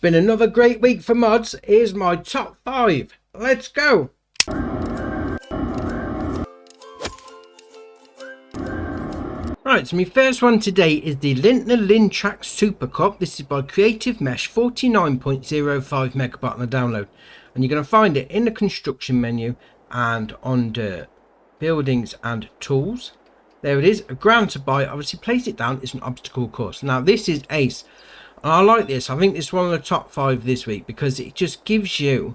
been another great week for mods. Here's my top 5. Let's go. Right, so my first one today is the Lintner Lintrack Super Cup. This is by Creative Mesh, 49.05 megabyte on the download. And you're going to find it in the construction menu and under buildings and tools. There it is, a grand to buy. Obviously place it down, it's an obstacle course. Now this is ace. And I like this. I think this is one of the top 5 this week because it just gives you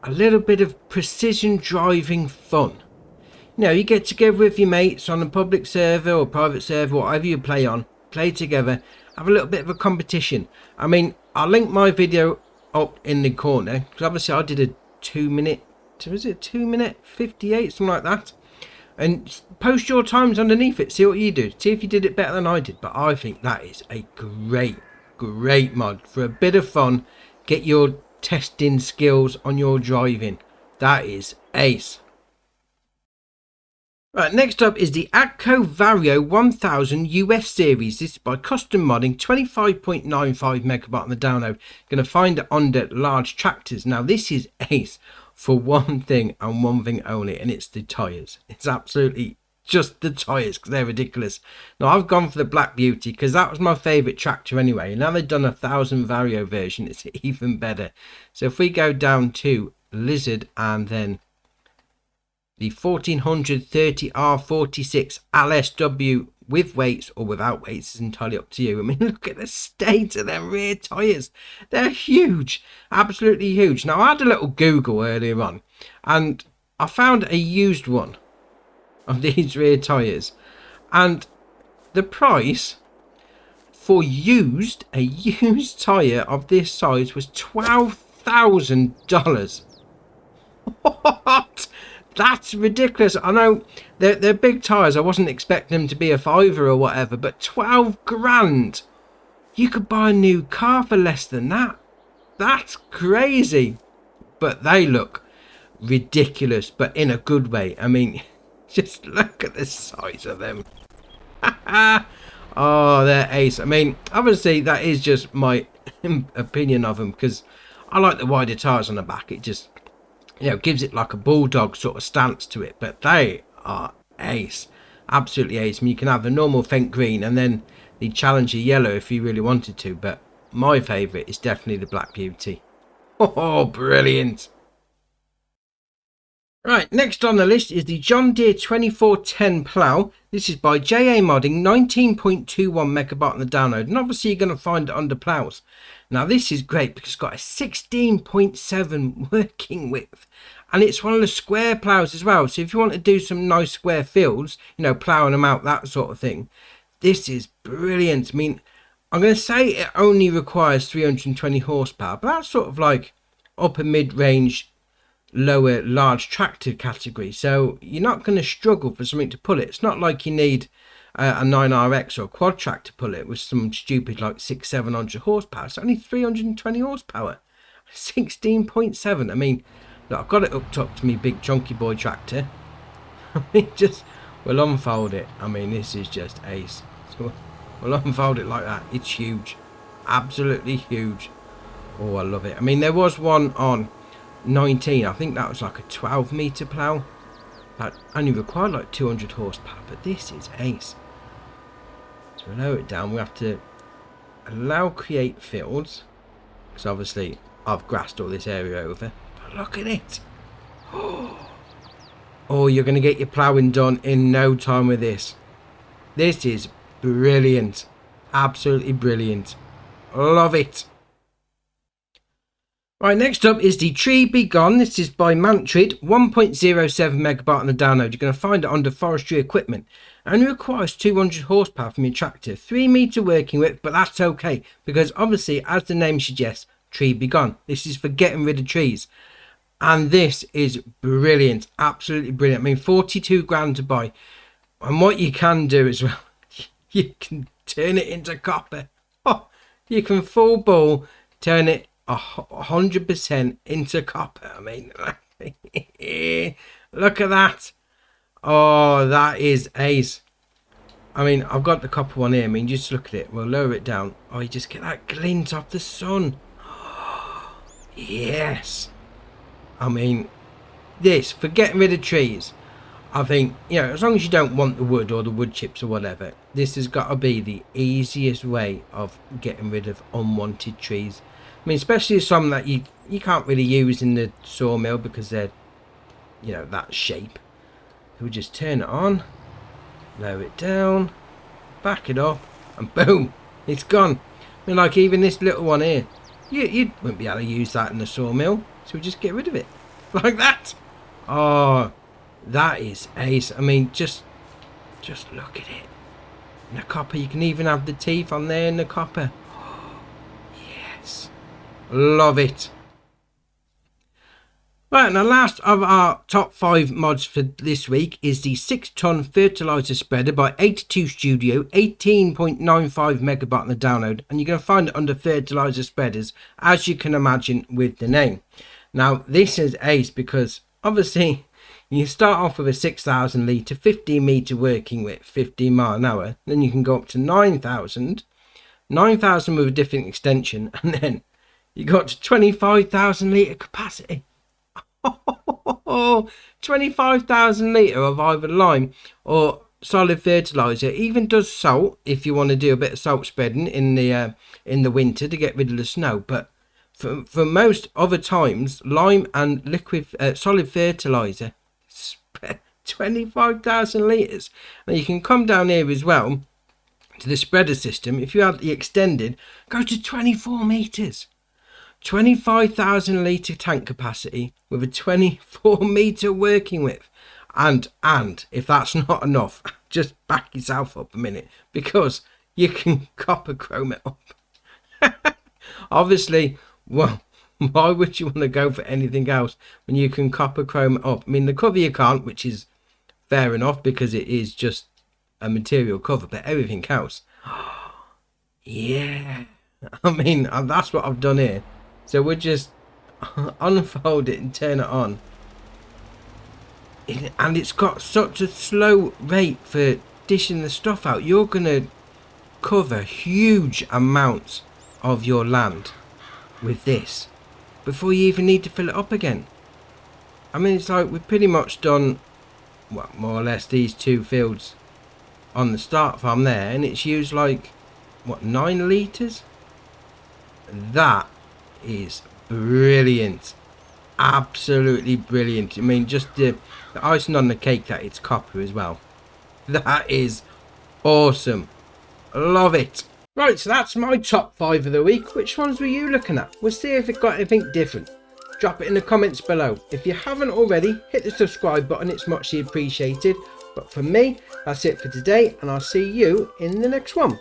a little bit of precision driving fun. You know, you get together with your mates on a public server or private server, whatever you play on, play together, have a little bit of a competition. I mean, I'll link my video up in the corner because obviously I did a 2 minute, was it 2 minute 58, something like that, and post your times underneath it, see what you do, see if you did it better than I did. But I think that is a great mod for a bit of fun. Get your testing skills on your driving. That is ace. Right, next up is the Atco Vario 1000 US series. This is by Custom Modding, 25.95 megabyte on the download. Going to find it under large tractors. Now this is ace for one thing and one thing only, and it's the tyres. It's absolutely just the tyres because they're ridiculous. Now I've gone for the Black Beauty because that was my favourite tractor anyway. And now they've done a 1000 Vario version. It's even better. So if we go down to Lizard and then the 1430 R46 LSW with weights or without weights is entirely up to you. I mean, look at the state of their rear tyres. They're huge, absolutely huge. Now I had a little Google earlier on and I found a used one of these rear tyres, and the price for a used tyre of this size was $12,000. What? That's ridiculous. I know they're big tyres. I wasn't expecting them to be a fiver or whatever, but 12 grand. You could buy a new car for less than that. That's crazy. But they look ridiculous, but in a good way. I mean, just look at the size of them. Oh, they're ace. I mean, obviously that is just my opinion of them because I like the wider tyres on the back. It just, you know, gives it like a bulldog sort of stance to it. But they are ace, absolutely ace. I mean, you can have the normal faint green and then the Challenger yellow if you really wanted to, but my favourite is definitely the Black Beauty. Oh, brilliant. Right, next on the list is the John Deere 2410 plough. This is by JA Modding, 19.21 megabyte on the download, and obviously you're going to find it under ploughs. Now this is great because it's got a 16.7 working width, and it's one of the square ploughs as well. So if you want to do some nice square fields, you know, ploughing them out, that sort of thing, this is brilliant. I mean, I'm going to say it only requires 320 horsepower, but that's sort of like upper mid-range, lower large tractor category, so you're not going to struggle for something to pull it. It's not like you need a 9RX or a quad track to pull it with some stupid like 600-700 horsepower. It's only 320 horsepower, 16.7. I mean, look, I've got it hooked up to me big chunky boy tractor. I mean, just we'll unfold it. I mean, this is just ace. So we'll unfold it like that. It's huge, absolutely huge. Oh, I love it. I mean, there was one on 19, I think that was like a 12 meter plough that only required like 200 horsepower, but this is ace. So we'll lower it down. We have to allow create fields because obviously I've grassed all this area over, but look at it. Oh, you're going to get your ploughing done in no time with this. This is brilliant, absolutely brilliant. Love it. Right, next up is the Tree Be Gone. This is by Mantrid, 1.07 megabyte on the download. You're going to find it under forestry equipment. Only requires 200 horsepower from your tractor. 3 meter working width, but that's okay because obviously, as the name suggests, Tree Be Gone. This is for getting rid of trees. And this is brilliant, absolutely brilliant. I mean, 42 grand to buy. And what you can do as well, you can turn it into copper. Oh, you can full ball turn it 100% into copper. I mean, look at that. Oh, that is ace. I mean, I've got the copper one here. I mean, just look at it. We'll lower it down. Oh, you just get that glint off the sun. Yes. I mean, this, for getting rid of trees, I think, you know, as long as you don't want the wood or the wood chips or whatever, this has got to be the easiest way of getting rid of unwanted trees. I mean, especially some that you can't really use in the sawmill because they're, you know, that shape. So we just turn it on, lower it down, back it up, and boom, it's gone. I mean, like even this little one here, you wouldn't be able to use that in the sawmill, so we just get rid of it like that. Oh, that is ace. I mean, just look at it. And the copper, you can even have the teeth on there in the copper. Oh, yes, love it. Right, and the last of our top 5 mods for this week is the 6-ton fertilizer spreader by 82 Studio, 18.95 megabyte on the download, and you're going to find it under fertilizer spreaders, as you can imagine with the name. Now, this is ace because obviously you start off with a 6,000 litre, 15 metre working width, 15 mile an hour, then you can go up to 9,000 with a different extension, and then you got to 25,000 litre capacity. 25,000 litre of either lime or solid fertilizer. It even does salt if you want to do a bit of salt spreading in the winter to get rid of the snow. But for most other times, lime and liquid solid fertilizer, 25,000 litres. Now you can come down here as well to the spreader system. If you have the extended, go to 24 metres. 25,000 litre tank capacity with a 24 metre working width. And if that's not enough, just back yourself up a minute, because you can copper chrome it up. Obviously, well, why would you want to go for anything else when you can copper chrome it up? I mean, the cover you can't, which is fair enough because it is just a material cover, but everything else, yeah. I mean, that's what I've done here. So we'll just unfold it and turn it on. And it's got such a slow rate for dishing the stuff out. You're going to cover huge amounts of your land with this before you even need to fill it up again. I mean, it's like we've pretty much done, well, more or less these 2 fields on the start farm there. And it's used like, what, 9 litres? That is brilliant, absolutely brilliant. I mean, just the icing on the cake that it's copper as well. That is awesome, love it. Right, so that's my top 5 of the week. Which ones were you looking at? We'll see if it got anything different. Drop it in the comments below. If you haven't already, hit the subscribe button, it's muchly appreciated. But for me, that's it for today, and I'll see you in the next one.